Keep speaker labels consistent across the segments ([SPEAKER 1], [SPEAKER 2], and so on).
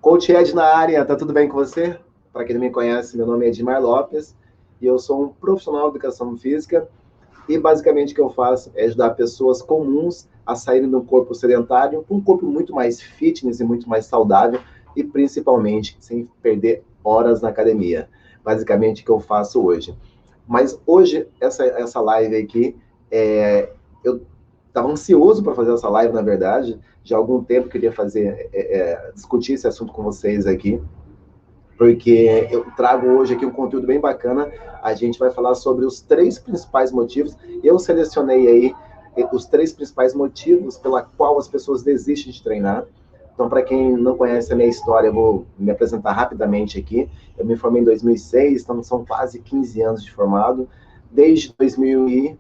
[SPEAKER 1] Coach Ed na área, tá tudo bem com você? Para quem não me conhece, meu nome é Edmar Lopes e eu sou um profissional de educação física e basicamente o que eu faço é ajudar pessoas comuns a saírem de um corpo sedentário para um corpo muito mais fitness e muito mais saudável e principalmente sem perder horas na academia. Basicamente o que eu faço hoje. Mas hoje, essa live aqui, eu estava ansioso para fazer essa live, na verdade. Já há algum tempo eu queria discutir esse assunto com vocês aqui, porque eu trago hoje aqui um conteúdo bem bacana. A gente vai falar sobre os 3 principais motivos. Eu selecionei aí os 3 principais motivos pela qual as pessoas desistem de treinar. Então, para quem não conhece a minha história, eu vou me apresentar rapidamente aqui. Eu me formei em 2006, então são quase 15 anos de formado. Desde 2011,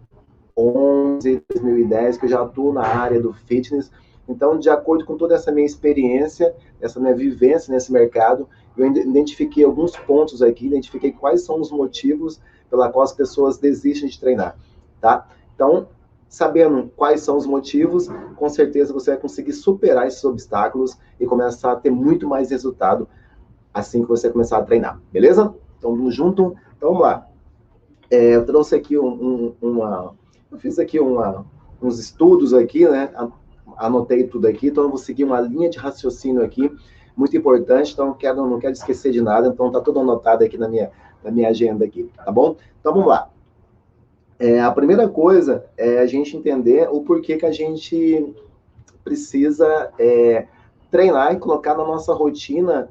[SPEAKER 1] 2010, que eu já atuo na área do fitness. Então, de acordo com toda essa minha experiência, essa minha vivência nesse mercado, eu identifiquei alguns pontos aqui, identifiquei quais são os motivos pela qual as pessoas desistem de treinar, tá? Então, sabendo quais são os motivos, com certeza você vai conseguir superar esses obstáculos e começar a ter muito mais resultado assim que você começar a treinar, beleza? Então, vamos junto? Então, vamos lá. Eu trouxe aqui eu fiz aqui uns estudos aqui, né? Anotei tudo aqui, então eu vou seguir uma linha de raciocínio aqui, muito importante, então não quero esquecer de nada, então tá tudo anotado aqui na minha agenda aqui, tá bom? Então vamos lá. A primeira coisa é a gente entender o porquê que a gente precisa treinar e colocar na nossa rotina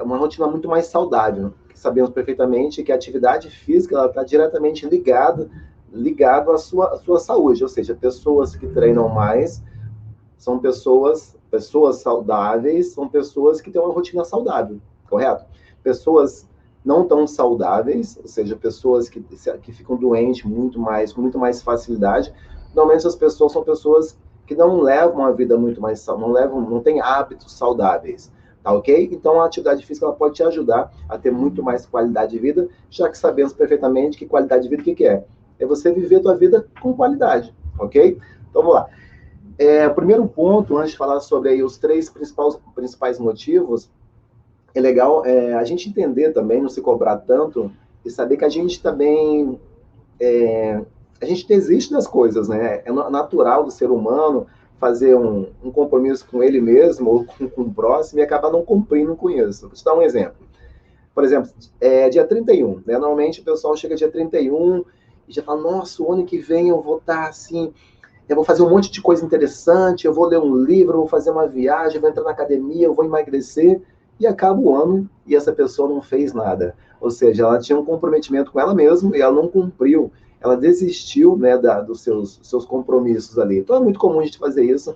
[SPEAKER 1] uma rotina muito mais saudável. Sabemos perfeitamente que a atividade física está diretamente ligado à sua saúde, ou seja, pessoas que treinam mais são pessoas saudáveis, são pessoas que têm uma rotina saudável, correto? Pessoas não tão saudáveis, ou seja, pessoas que ficam doentes com muito mais facilidade, normalmente essas pessoas são pessoas que não levam uma vida muito mais não têm hábitos saudáveis, tá ok? Então a atividade física ela pode te ajudar a ter muito mais qualidade de vida, já que sabemos perfeitamente que qualidade de vida o que é? É você viver a tua vida com qualidade, ok? Então vamos lá. O primeiro ponto, antes de falar sobre aí os 3 principais motivos, é legal a gente entender também, não se cobrar tanto, e saber que a gente também a gente desiste das coisas, né? É natural do ser humano fazer um compromisso com ele mesmo ou com o próximo e acabar não cumprindo com isso. Vou te dar um exemplo. Por exemplo, dia 31, né? Normalmente o pessoal chega dia 31 e já fala, nossa, o ano que vem eu vou estar assim, eu vou fazer um monte de coisa interessante, eu vou ler um livro, eu vou fazer uma viagem, eu vou entrar na academia, eu vou emagrecer, e acaba o ano e essa pessoa não fez nada. Ou seja, ela tinha um comprometimento com ela mesma e ela não cumpriu, ela desistiu, né, dos seus compromissos ali. Então é muito comum a gente fazer isso,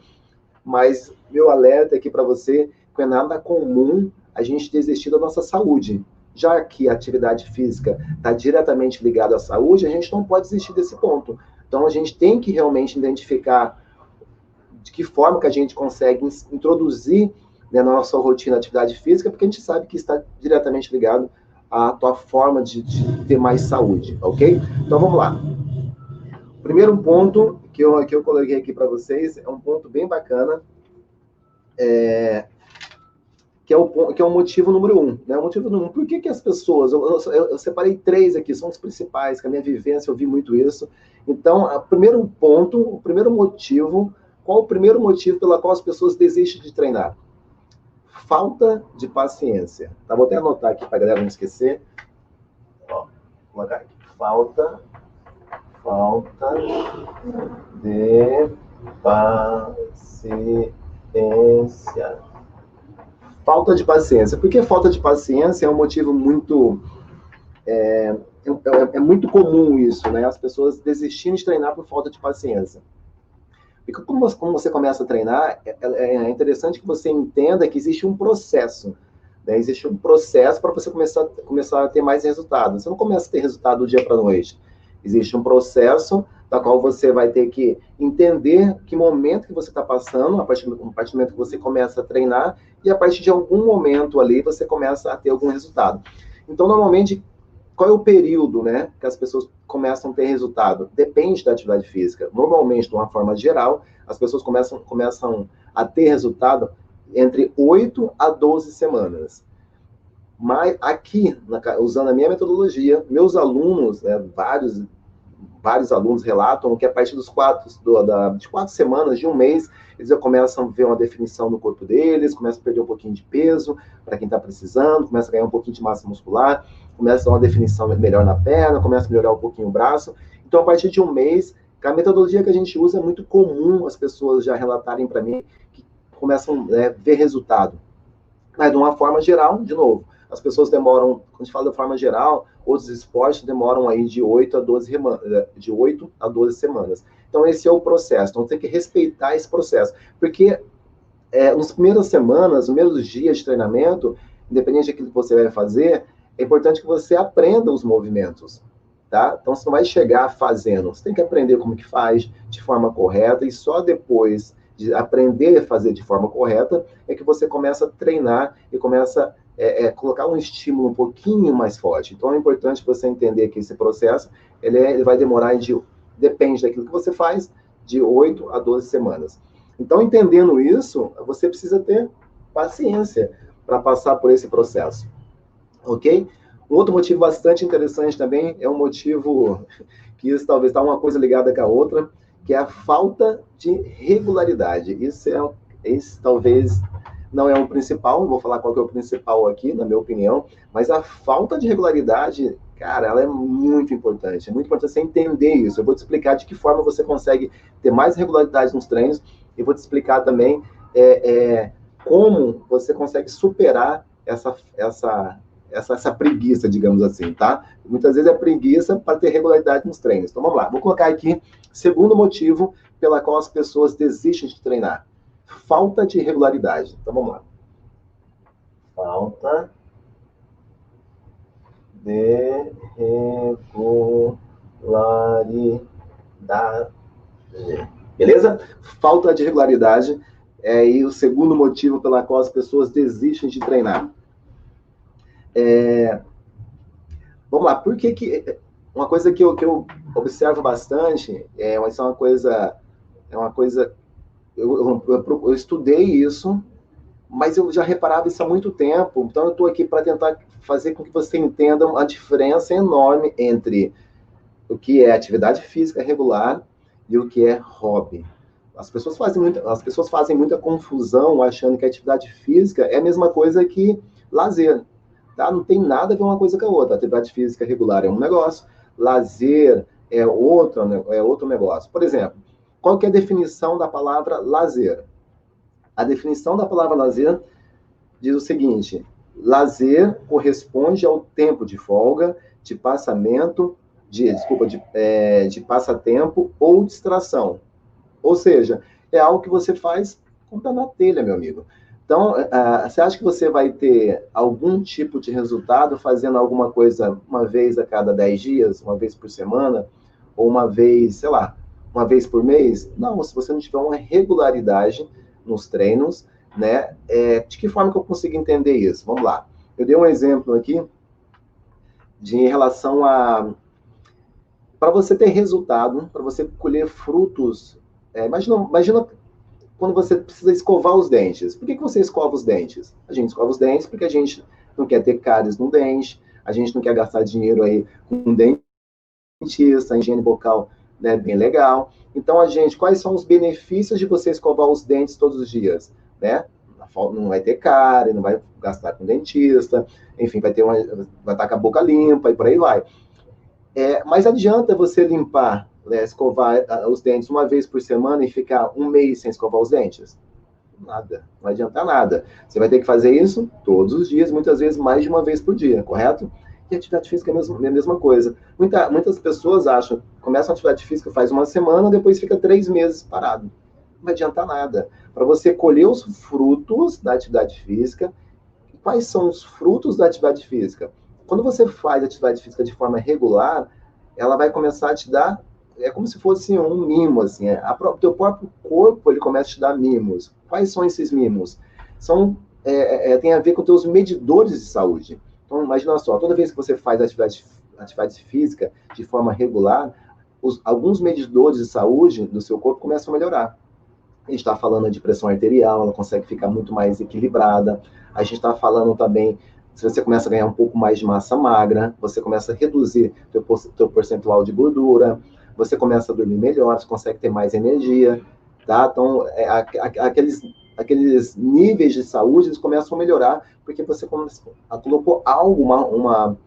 [SPEAKER 1] mas meu alerta aqui para você, que não é nada comum a gente desistir da nossa saúde. Já que a atividade física está diretamente ligada à saúde, a gente não pode desistir desse ponto. Então, a gente tem que realmente identificar de que forma que a gente consegue introduzir, né, na nossa rotina a atividade física, porque a gente sabe que está diretamente ligado à tua forma de ter mais saúde, ok? Então, vamos lá. O primeiro ponto que eu coloquei aqui para vocês é um ponto bem bacana, que é o motivo número 1. Né? O motivo número 1, por que as pessoas... Eu separei 3 aqui, são os principais, que a minha vivência eu vi muito isso. Então, o primeiro motivo, qual o primeiro motivo pela qual as pessoas desistem de treinar? Falta de paciência. Tá? Vou até anotar aqui para a galera não esquecer. Ó, vou colocar aqui. Falta de paciência. Falta de paciência. Por que falta de paciência é um motivo muito... É muito comum isso, né? As pessoas desistindo de treinar por falta de paciência. E como você começa a treinar, é interessante que você entenda que existe um processo. Né? Existe um processo para você começar a ter mais resultado. Você não começa a ter resultado do dia para a noite. Existe um processo da qual você vai ter que entender que momento que você está passando, a partir do momento que você começa a treinar, e a partir de algum momento ali você começa a ter algum resultado. Então, normalmente, qual é o período, né, que as pessoas começam a ter resultado? Depende da atividade física. Normalmente, de uma forma geral, as pessoas começam a ter resultado entre 8 a 12 semanas. Mas aqui, usando a minha metodologia, meus alunos, né, vários alunos relatam que a partir de 4 semanas, de um mês, eles já começam a ver uma definição no corpo deles, começam a perder um pouquinho de peso, para quem está precisando, começa a ganhar um pouquinho de massa muscular, começa a dar uma definição melhor na perna, começa a melhorar um pouquinho o braço. Então, a partir de um mês, a metodologia que a gente usa é muito comum as pessoas já relatarem para mim que começam a ver resultado. Mas, de uma forma geral, de novo, as pessoas demoram, quando a gente fala de forma geral, outros esportes demoram aí de 8 a 12 semanas. Então, esse é o processo. Então, tem que respeitar esse processo. Porque nas primeiras semanas, nos primeiros dias de treinamento, independente daquilo que você vai fazer, é importante que você aprenda os movimentos. Tá? Então, você não vai chegar fazendo. Você tem que aprender como que faz de forma correta e só depois de aprender a fazer de forma correta é que você começa a treinar e começa colocar um estímulo um pouquinho mais forte. Então, é importante você entender que esse processo ele vai demorar, depende daquilo que você faz, de 8 a 12 semanas. Então, entendendo isso, você precisa ter paciência para passar por esse processo. Ok? Um outro motivo bastante interessante também é um motivo que isso talvez está uma coisa ligada com a outra, que é a falta de regularidade. Isso talvez não é o principal, vou falar qual que é o principal aqui, na minha opinião, mas a falta de regularidade, cara, ela é muito importante. É muito importante você entender isso. Eu vou te explicar de que forma você consegue ter mais regularidade nos treinos e vou te explicar também como você consegue superar essa preguiça, digamos assim, tá? Muitas vezes é preguiça para ter regularidade nos treinos. Então, vamos lá. Vou colocar aqui segundo motivo pela qual as pessoas desistem de treinar. Falta de regularidade. Então, vamos lá. Falta de regularidade. Beleza? Falta de regularidade é aí o segundo motivo pela qual as pessoas desistem de treinar. Vamos lá, por que uma coisa que eu observo bastante, isso é uma coisa, eu estudei isso, mas eu já reparava isso há muito tempo, então eu estou aqui para tentar fazer com que você entenda a diferença enorme entre o que é atividade física regular e o que é hobby. As pessoas fazem muita confusão achando que a atividade física é a mesma coisa que lazer. Tá? Não tem nada a ver uma coisa com a outra. A atividade física regular é um negócio, lazer é outro negócio. Por exemplo, qual que é a definição da palavra lazer? A definição da palavra lazer diz o seguinte: lazer corresponde ao tempo de folga, de de passatempo ou distração. Ou seja, é algo que você faz com o pé na telha, meu amigo. Então, você acha que você vai ter algum tipo de resultado fazendo alguma coisa uma vez a cada 10 dias, uma vez por semana, ou uma vez, sei lá, uma vez por mês? Não, se você não tiver uma regularidade nos treinos, né? De que forma que eu consigo entender isso? Vamos lá. Eu dei um exemplo aqui em relação a... Para você ter resultado, para você colher frutos... imagina quando você precisa escovar os dentes. Por que você escova os dentes? A gente escova os dentes porque a gente não quer ter cáries no dente, a gente não quer gastar dinheiro aí com um dentista, a higiene bucal, né, bem legal. Então, quais são os benefícios de você escovar os dentes todos os dias? Né? Não vai ter cárie, não vai gastar com dentista, enfim, vai estar com a boca limpa e por aí vai. Mas adianta você limpar, escovar os dentes uma vez por semana e ficar um mês sem escovar os dentes? Nada, não vai adiantar nada. Você vai ter que fazer isso todos os dias, muitas vezes mais de uma vez por dia, correto? E atividade física é a mesma coisa. Muitas pessoas começam a atividade física faz uma semana, depois fica 3 meses parado. Não vai adiantar nada. Para você colher os frutos da atividade física, quais são os frutos da atividade física? Quando você faz atividade física de forma regular, ela vai começar a te dar, como se fosse um mimo, assim, o teu próprio corpo, ele começa a te dar mimos. Quais são esses mimos? Tem a ver com os teus medidores de saúde. Então, imagina só, toda vez que você faz atividade física de forma regular, alguns medidores de saúde do seu corpo começam a melhorar. A gente está falando de pressão arterial, ela consegue ficar muito mais equilibrada. A gente está falando também, se você começa a ganhar um pouco mais de massa magra, você começa a reduzir teu percentual de gordura, você começa a dormir melhor, você consegue ter mais energia, tá? Então, aqueles níveis de saúde, eles começam a melhorar, porque você colocou algo, uma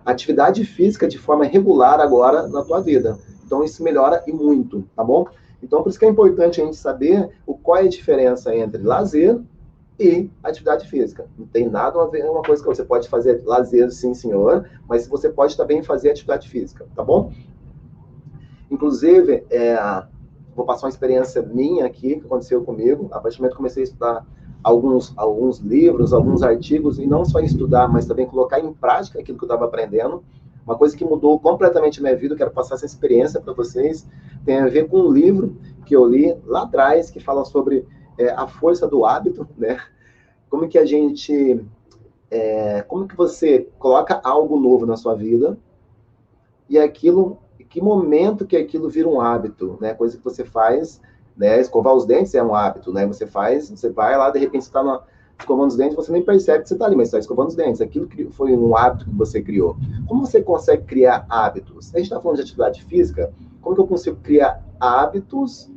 [SPEAKER 1] atividade física de forma regular agora na tua vida. Então, isso melhora e muito, tá bom? Então, por isso que é importante a gente saber qual é a diferença entre lazer e atividade física. Não tem nada a ver uma coisa que você pode fazer lazer, sim, senhor, mas você pode também fazer atividade física, tá bom? Inclusive, vou passar uma experiência minha aqui, que aconteceu comigo. A partir do momento que comecei a estudar alguns livros, alguns artigos, e não só estudar, mas também colocar em prática aquilo que eu estava aprendendo. Uma coisa que mudou completamente a minha vida, eu quero passar essa experiência para vocês, tem a ver com um livro que eu li lá atrás, que fala sobre a força do hábito, né? Como que a gente... como que você coloca algo novo na sua vida e aquilo... que momento que aquilo vira um hábito, né? Coisa que você faz, né? Escovar os dentes é um hábito, né? Você vai lá, de repente você está escovando os dentes, você nem percebe que você está ali, mas está escovando os dentes. Aquilo foi um hábito que você criou. Como você consegue criar hábitos? A gente está falando de atividade física, como que eu consigo criar hábitos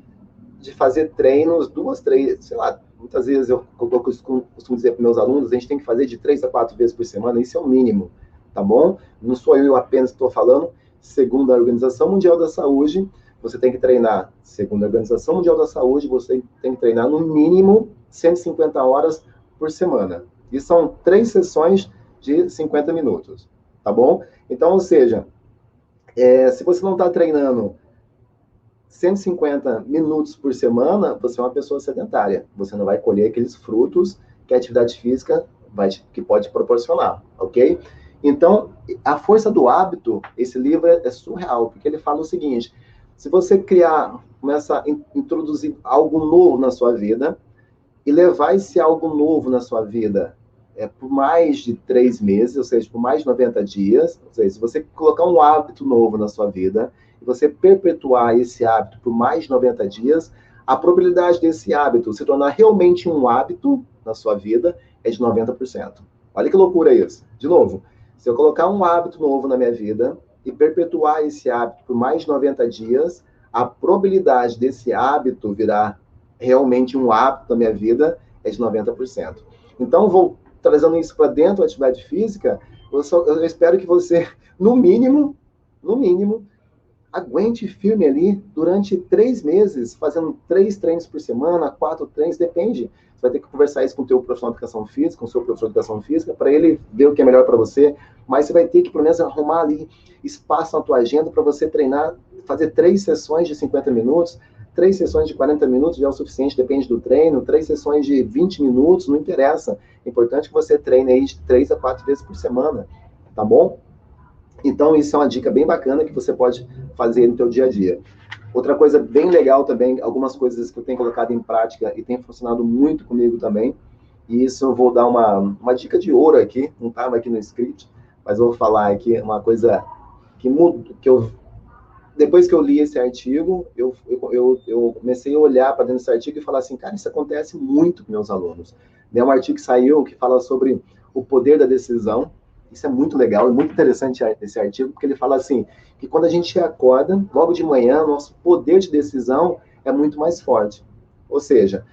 [SPEAKER 1] de fazer treinos, 2, 3, sei lá, muitas vezes eu costumo dizer para meus alunos, a gente tem que fazer de 3 a 4 vezes por semana, isso é o mínimo, tá bom? Não sou eu apenas que estou falando, segundo a Organização Mundial da Saúde, você tem que treinar, segundo a Organização Mundial da Saúde, você tem que treinar no mínimo 150 horas por semana. E são 3 sessões de 50 minutos, tá bom? Então, ou seja, se você não está treinando 150 minutos por semana, você é uma pessoa sedentária. Você não vai colher aqueles frutos que a atividade física que pode proporcionar, ok? Então, a força do hábito, esse livro é surreal, porque ele fala o seguinte: se você começa a introduzir algo novo na sua vida, e levar esse algo novo na sua vida por mais de 3 meses, ou seja, por mais de 90 dias, ou seja, se você colocar um hábito novo na sua vida, e você perpetuar esse hábito por mais de 90 dias, a probabilidade desse hábito se tornar realmente um hábito na sua vida é de 90%. Olha que loucura isso. De novo, se eu colocar um hábito novo na minha vida e perpetuar esse hábito por mais de 90 dias, a probabilidade desse hábito virar realmente um hábito da minha vida é de 90%. Então, vou trazendo isso para dentro da atividade física, eu espero que você, no mínimo, aguente firme ali durante 3 meses, fazendo 3 treinos por semana, 4 treinos, depende. Você vai ter que conversar isso com o teu profissional de educação física, com o seu professor de educação física, para ele ver o que é melhor para você, mas você vai ter que, pelo menos, arrumar ali espaço na tua agenda para você treinar, fazer 3 sessões de 50 minutos, 3 sessões de 40 minutos já é o suficiente, depende do treino, 3 sessões de 20 minutos, não interessa. É importante que você treine aí de 3 a 4 vezes por semana, tá bom? Então, isso é uma dica bem bacana que você pode fazer no teu dia a dia. Outra coisa bem legal também, algumas coisas que eu tenho colocado em prática e tem funcionado muito comigo também, e isso eu vou dar uma dica de ouro aqui, não estava aqui no script, mas eu vou falar aqui uma coisa que depois que eu li esse artigo, eu comecei a olhar para dentro desse artigo e falar assim, cara, isso acontece muito com meus alunos. É um artigo que saiu que fala sobre o poder da decisão. Isso é muito legal, é muito interessante esse artigo, porque ele fala assim, que quando a gente acorda, logo de manhã, nosso poder de decisão é muito mais forte. Ou seja,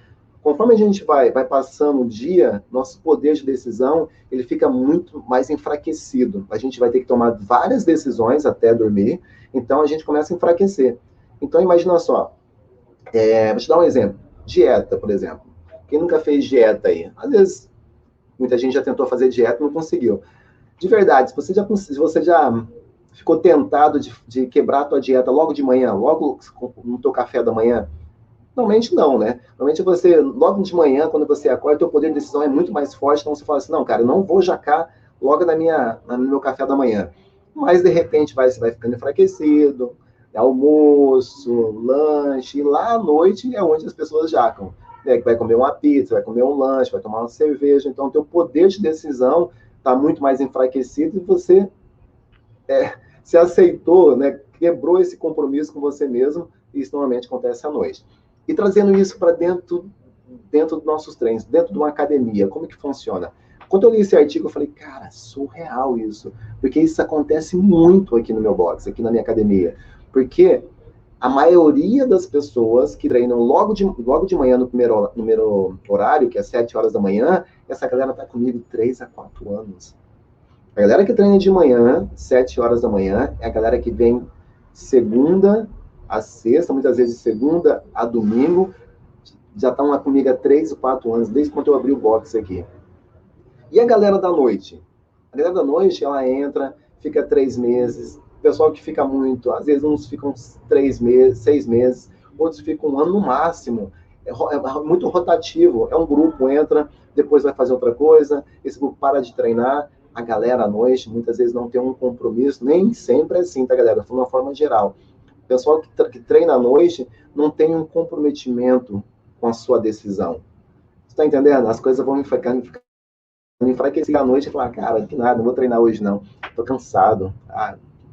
[SPEAKER 1] conforme a gente vai passando o dia, nosso poder de decisão, ele fica muito mais enfraquecido. A gente vai ter que tomar várias decisões até dormir, então a gente começa a enfraquecer. Então imagina só, vou te dar um exemplo, dieta, por exemplo. Quem nunca fez dieta aí? Às vezes, muita gente já tentou fazer dieta e não conseguiu. De verdade, se você já ficou tentado de quebrar a tua dieta logo de manhã, logo no teu café da manhã, normalmente não, né? Normalmente você, logo de manhã, quando você acorda, teu poder de decisão é muito mais forte, então você fala assim, não, cara, eu não vou jacar logo no meu café da manhã. Mas, de repente, você vai ficando enfraquecido, almoço, lanche, e lá à noite é onde as pessoas jacam. Né? Vai comer uma pizza, vai comer um lanche, vai tomar uma cerveja, então teu poder de decisão está muito mais enfraquecido e você se aceitou, né? Quebrou esse compromisso com você mesmo, e isso normalmente acontece à noite. E trazendo isso para dentro dos nossos treinos, dentro de uma academia, como que funciona? Quando eu li esse artigo, eu falei, cara, surreal isso. Porque isso acontece muito aqui no meu box, aqui na minha academia. Porque a maioria das pessoas que treinam logo de manhã no primeiro horário, que é 7 horas da manhã, essa galera está comigo 3 a 4 anos. A galera que treina de manhã, 7 horas da manhã, é a galera que vem segunda a sexta, muitas vezes segunda a domingo, já estão lá comigo há 3 ou 4 anos, desde quando eu abri o box aqui. E a galera da noite? A galera da noite, ela entra, fica 3 meses. O pessoal que fica muito, às vezes uns ficam 3 meses, 6 meses, outros ficam um ano no máximo. É muito rotativo. É um grupo, entra, depois vai fazer outra coisa, esse grupo para de treinar. A galera à noite, muitas vezes não tem um compromisso, nem sempre é assim, tá, galera? De uma forma geral. O pessoal que treina à noite não tem um comprometimento com a sua decisão. Você tá entendendo? As coisas vão ficando enfraquecer à noite e falar, cara, que nada, não vou treinar hoje não, tô cansado.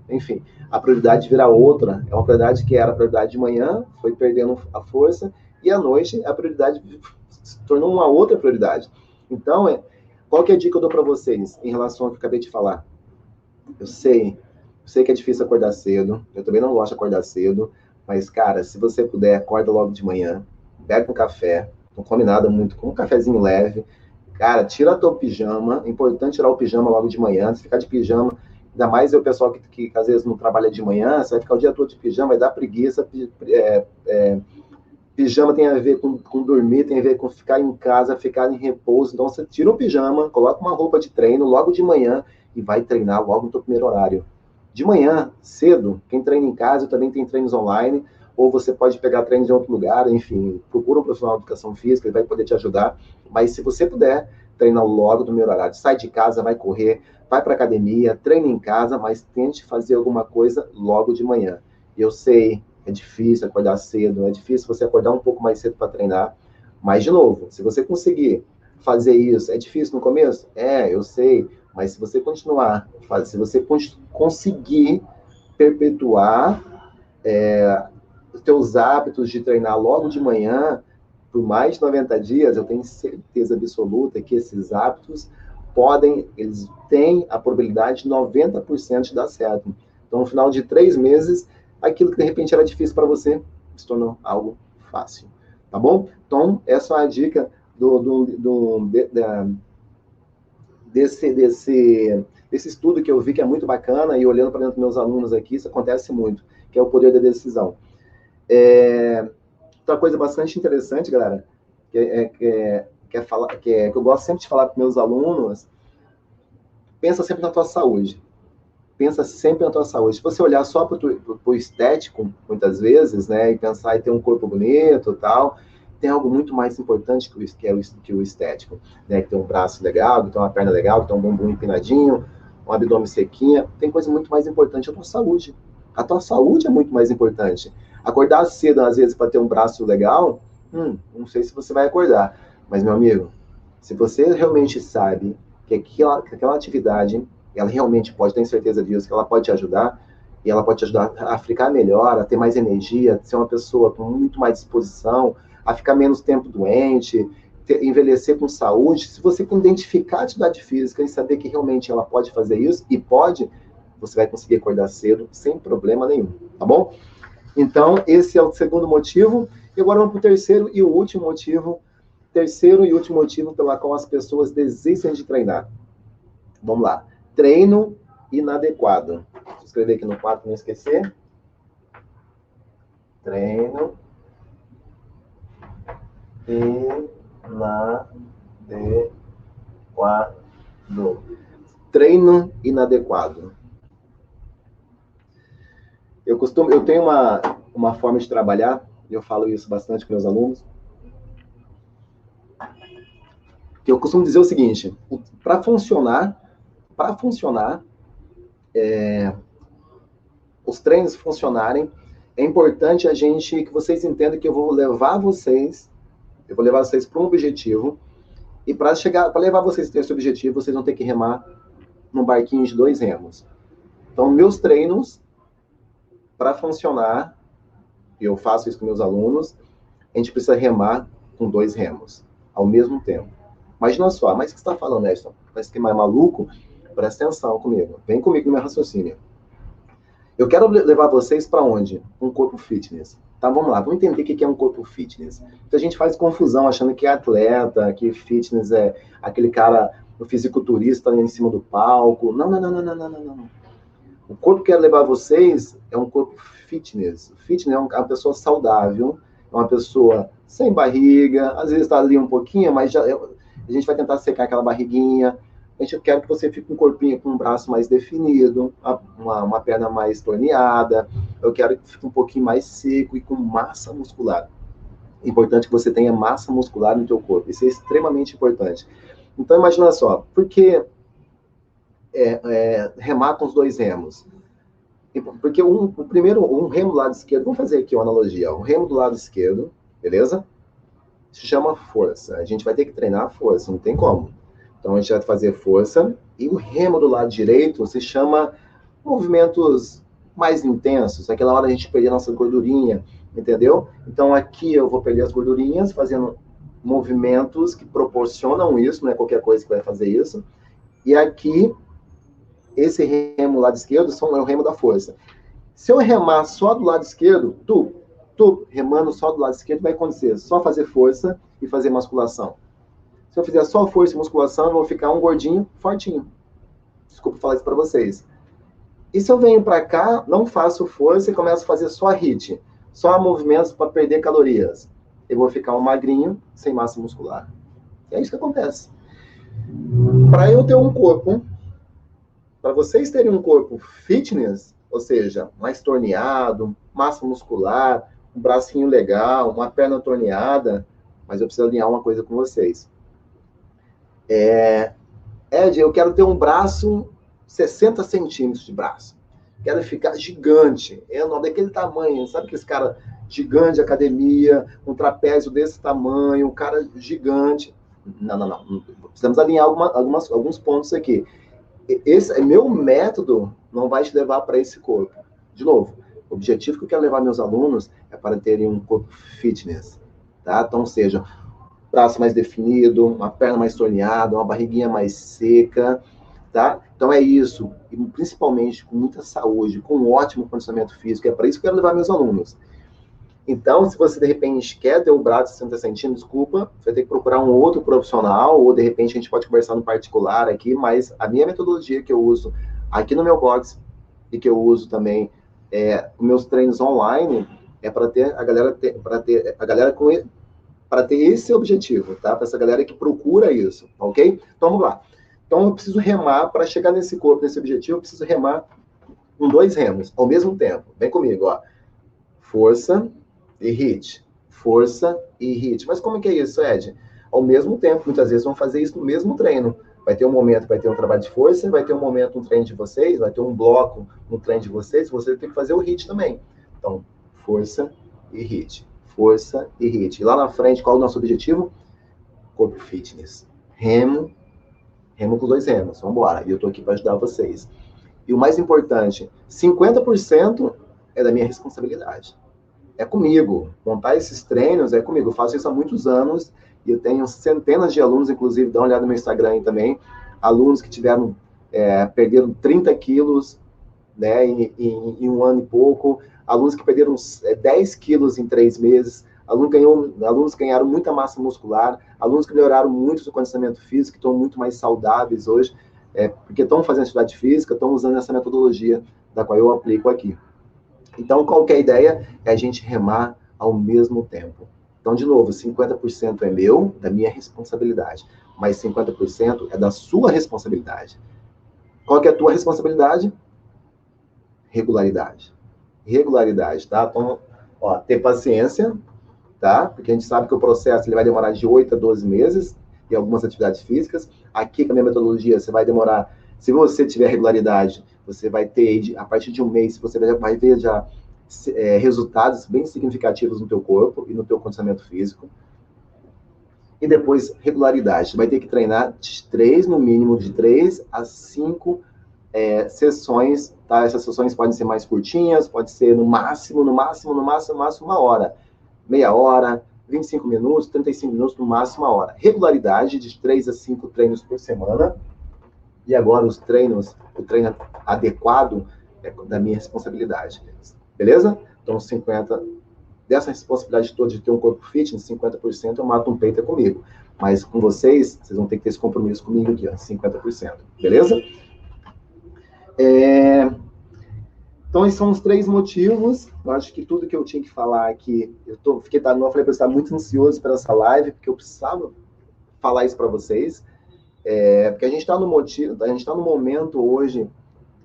[SPEAKER 1] Enfim, a prioridade vira outra, é uma prioridade que era a prioridade de manhã, foi perdendo a força, e à noite a prioridade se tornou uma outra prioridade. Então, qual que é a dica que eu dou para vocês em relação ao que eu acabei de falar? Eu sei que é difícil acordar cedo, eu também não gosto de acordar cedo, mas, cara, se você puder, acorda logo de manhã, bebe um café, não come nada muito, com um cafezinho leve, cara, tira teu pijama, é importante tirar o pijama logo de manhã, se ficar de pijama, ainda mais o pessoal que às vezes não trabalha de manhã, você vai ficar o dia todo de pijama, vai dar preguiça, pijama tem a ver com dormir, tem a ver com ficar em casa, ficar em repouso, então você tira o pijama, coloca uma roupa de treino logo de manhã e vai treinar logo no teu primeiro horário. De manhã, cedo, quem treina em casa também tem treinos online, ou você pode pegar treinos em outro lugar, enfim, procura um profissional de educação física, ele vai poder te ajudar, mas se você puder, treina logo no primeiro horário, sai de casa, vai correr, vai para academia, treina em casa, mas tente fazer alguma coisa logo de manhã. Eu sei, é difícil acordar cedo, é difícil você acordar um pouco mais cedo para treinar, mas, de novo, se você conseguir fazer isso, é difícil no começo? É, eu sei, mas se você continuar, se você conseguir perpetuar os teus hábitos de treinar logo de manhã, por mais de 90 dias, eu tenho certeza absoluta que esses hábitos eles têm a probabilidade de 90% de dar certo. Então, no final de 3 meses, aquilo que de repente era difícil para você se tornou algo fácil. Tá bom? Então, essa é a dica desse estudo que eu vi que é muito bacana, e olhando para dentro dos meus alunos aqui, isso acontece muito, que é o poder da decisão. Outra coisa bastante interessante, galera, que eu gosto sempre de falar para meus alunos, pensa sempre na tua saúde. Pensa sempre na tua saúde. Se você olhar só para o estético, muitas vezes, né, e pensar em ter um corpo bonito e tal, tem algo muito mais importante que o estético, né, que tem um braço legal, que tem uma perna legal, que tem um bumbum empinadinho, um abdômen sequinho. Tem coisa muito mais importante, a tua saúde. A tua saúde é muito mais importante. Acordar cedo, às vezes, para ter um braço legal, não sei se você vai acordar. Mas, meu amigo, se você realmente sabe que aquela atividade, ela realmente pode ter certeza disso, que ela pode te ajudar, e ela pode te ajudar a ficar melhor, a ter mais energia, a ser uma pessoa com muito mais disposição, a ficar menos tempo doente, envelhecer com saúde. Se você identificar a atividade física e saber que realmente ela pode fazer isso, e pode, você vai conseguir acordar cedo sem problema nenhum, tá bom? Então, esse é o segundo motivo. E agora vamos para o terceiro e último motivo pela qual as pessoas desistem de treinar. Vamos lá. Treino inadequado. Vou escrever aqui no quadro para não esquecer. Treino inadequado. Treino inadequado. Eu tenho uma forma de trabalhar, e eu falo isso bastante com meus alunos, que eu costumo dizer o seguinte: para funcionar, os treinos funcionarem, é importante que vocês entendam que eu vou levar vocês para um objetivo, e para levar vocês a esse objetivo, vocês vão ter que remar num barquinho de 2 remos. Então, meus treinos, para funcionar, eu faço isso com meus alunos, a gente precisa remar com 2 remos, ao mesmo tempo. Imagina só, mas o que você está falando, Edson? Parece que é mais maluco? Presta atenção comigo, vem comigo no meu raciocínio. Eu quero levar vocês para onde? Um corpo fitness. Tá, vamos lá, vamos entender o que é um corpo fitness. Então a gente faz confusão achando que é atleta, que fitness é aquele cara, o fisiculturista em cima do palco. Não, não, não, não, não, não, não. O corpo que eu quero levar vocês é um corpo fitness. Fitness é uma pessoa saudável, é uma pessoa sem barriga, às vezes está ali um pouquinho, mas já, a gente vai tentar secar aquela barriguinha. A gente quer que você fique com um corpinho com um braço mais definido, uma perna mais torneada. Eu quero que fique um pouquinho mais seco e com massa muscular. É importante que você tenha massa muscular no teu corpo. Isso é extremamente importante. Então, imagina só, por que remar com os 2 remos? Porque o primeiro, um remo do lado esquerdo, vamos fazer aqui uma analogia. Um remo do lado esquerdo, beleza? Se chama força. A gente vai ter que treinar a força, não tem como. Então, a gente vai fazer força. E o remo do lado direito se chama movimentos mais intensos. Aquela hora a gente perder a nossa gordurinha, entendeu? Então, aqui eu vou perder as gordurinhas fazendo movimentos que proporcionam isso, não é qualquer coisa que vai fazer isso. E aqui, esse remo do lado esquerdo é o remo da força. Se eu remar só do lado esquerdo, tu remando só do lado esquerdo, vai acontecer só fazer força e fazer musculação. Se eu fizer só força e musculação, eu vou ficar um gordinho fortinho. Desculpa falar isso para vocês. E se eu venho para cá, não faço força e começo a fazer só HIIT, só movimentos para perder calorias, eu vou ficar um magrinho sem massa muscular. É isso que acontece. Para eu ter um corpo, para vocês terem um corpo fitness, ou seja, mais torneado, massa muscular, um bracinho legal, uma perna torneada, mas eu preciso alinhar uma coisa com vocês. Ed, eu quero ter um braço 60 centímetros de braço. Quero ficar gigante, daquele tamanho. Sabe aquele cara gigante de academia, um trapézio desse tamanho, um cara gigante. Não. Precisamos alinhar alguns pontos aqui. Esse meu método não vai te levar para esse corpo. De novo, o objetivo que eu quero levar meus alunos é para terem um corpo fitness. Tá? Então, seja braço mais definido, uma perna mais torneada, uma barriguinha mais seca, tá? Então é isso, e principalmente com muita saúde, com um ótimo condicionamento físico, é para isso que eu quero levar meus alunos. Então, se você de repente quer ter o braço de 60 centímetros, desculpa, você vai ter que procurar um outro profissional, ou de repente a gente pode conversar no particular aqui, mas a minha metodologia que eu uso aqui no meu box, e que eu uso também os meus treinos online, é para ter a galera para ter esse objetivo, tá? Para essa galera que procura isso, ok? Então, vamos lá. Então, eu preciso remar, para chegar nesse corpo, nesse objetivo, eu preciso remar com 2 remos, ao mesmo tempo. Vem comigo, ó. Força e HIIT. Força e HIIT. Mas como que é isso, Ed? Ao mesmo tempo, muitas vezes vão fazer isso no mesmo treino. Vai ter um momento, vai ter um trabalho de força, vai ter um momento, um treino de vocês, vai ter um bloco, um treino de vocês, você tem que fazer o HIIT também. Então, força e HIIT. Força e HIIT. E lá na frente, qual é o nosso objetivo? Corpo fitness. Remo com 2 remos. Vamos embora. E eu estou aqui para ajudar vocês. E o mais importante, 50% é da minha responsabilidade. É comigo. Montar esses treinos é comigo. Eu faço isso há muitos anos e eu tenho centenas de alunos, inclusive, dá uma olhada no meu Instagram aí também, alunos que perderam 30 quilos, né, em um ano e pouco, alunos que perderam 10 quilos em 3 meses, alunos ganharam muita massa muscular, alunos que melhoraram muito o condicionamento físico, que estão muito mais saudáveis hoje, porque estão fazendo atividade física, estão usando essa metodologia da qual eu aplico aqui. Então, qual que é a ideia? É a gente remar ao mesmo tempo. Então, de novo, 50% é meu, da minha responsabilidade, mas 50% é da sua responsabilidade. Qual que é a tua responsabilidade? Regularidade. Regularidade, tá? Então, ó, ter paciência, tá? Porque a gente sabe que o processo ele vai demorar de 8 a 12 meses em algumas atividades físicas. Aqui, com a minha metodologia, você vai demorar, se você tiver regularidade, você vai ter, a partir de um mês, você vai ver já resultados bem significativos no teu corpo e no teu condicionamento físico. E depois, regularidade. Você vai ter que treinar no mínimo de 3 a 5 sessões, tá? Essas sessões podem ser mais curtinhas, pode ser no máximo, uma hora, meia hora, 25 minutos, 35 minutos, no máximo 1 hora. Regularidade de 3 a 5 treinos por semana. E agora o treino adequado é da minha responsabilidade. Beleza? Então, 50% dessa responsabilidade toda de ter um corpo fitness, 50% eu mato um peito é comigo. Mas com vocês vão ter que ter esse compromisso comigo aqui, ó, 50%. Beleza? Então, esses são os 3 motivos. Eu acho que tudo que eu tinha que falar aqui, eu falei para você estar muito ansioso para essa live, porque eu precisava falar isso para vocês. Porque a gente está no momento hoje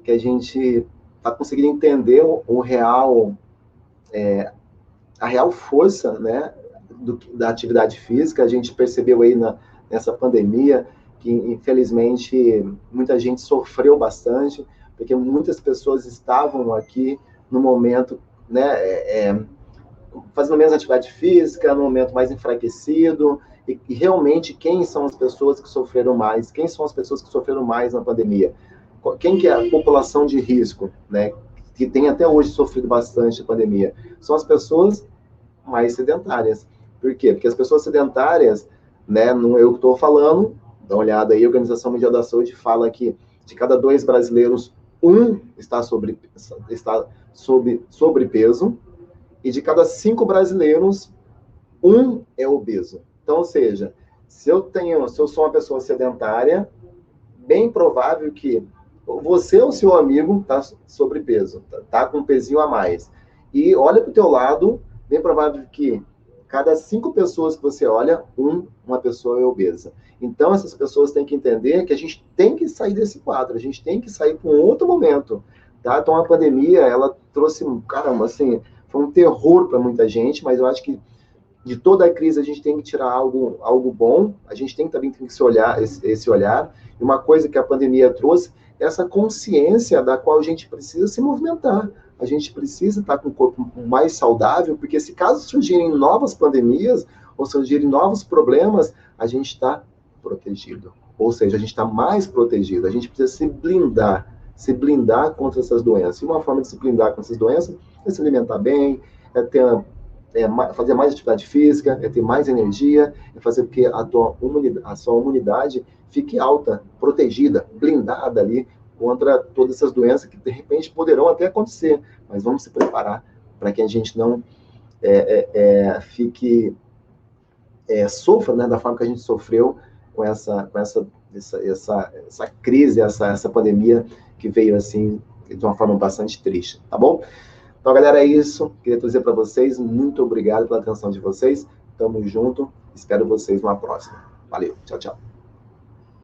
[SPEAKER 1] que a gente está conseguindo entender a real força, né, da atividade física. A gente percebeu aí nessa pandemia que, infelizmente, muita gente sofreu bastante, porque muitas pessoas estavam aqui no momento, né, fazendo menos atividade física, no momento mais enfraquecido, e realmente quem são as pessoas que sofreram mais? Quem são as pessoas que sofreram mais na pandemia? Quem que é a população de risco, né, que tem até hoje sofrido bastante a pandemia? São as pessoas mais sedentárias. Por quê? Porque as pessoas sedentárias, né, não eu que estou falando, dá uma olhada aí, a Organização Mundial da Saúde fala que de cada 2 brasileiros, 1 está sob sobrepeso, e de cada 5 brasileiros, 1 é obeso. Então, ou seja, se eu sou uma pessoa sedentária, bem provável que você ou seu amigo está sobrepeso, tá com um pezinho a mais. E olha para o teu lado, bem provável que cada 5 pessoas que você olha, uma pessoa é obesa. Então, essas pessoas têm que entender que a gente tem que sair desse quadro, a gente tem que sair para um outro momento, tá? Então, a pandemia, ela trouxe, caramba, assim, foi um terror para muita gente, mas eu acho que de toda a crise a gente tem que tirar algo bom, a gente também tem que esse olhar, e uma coisa que a pandemia trouxe é essa consciência da qual a gente precisa se movimentar, a gente precisa estar com o corpo mais saudável, porque se caso surgirem novas pandemias, ou surgirem novos problemas, a gente está protegido, ou seja, a gente está mais protegido, a gente precisa se blindar contra essas doenças, e uma forma de se blindar contra essas doenças é se alimentar bem, fazer mais atividade física, ter mais energia, fazer com que a sua imunidade fique alta, protegida, blindada ali contra todas essas doenças que, de repente, poderão até acontecer, mas vamos se preparar para que a gente não sofra, né, da forma que a gente sofreu com essa crise, essa pandemia que veio, assim, de uma forma bastante triste, tá bom? Então, galera, é isso. Queria trazer para vocês. Muito obrigado pela atenção de vocês. Tamo junto. Espero vocês numa próxima. Valeu. Tchau, tchau.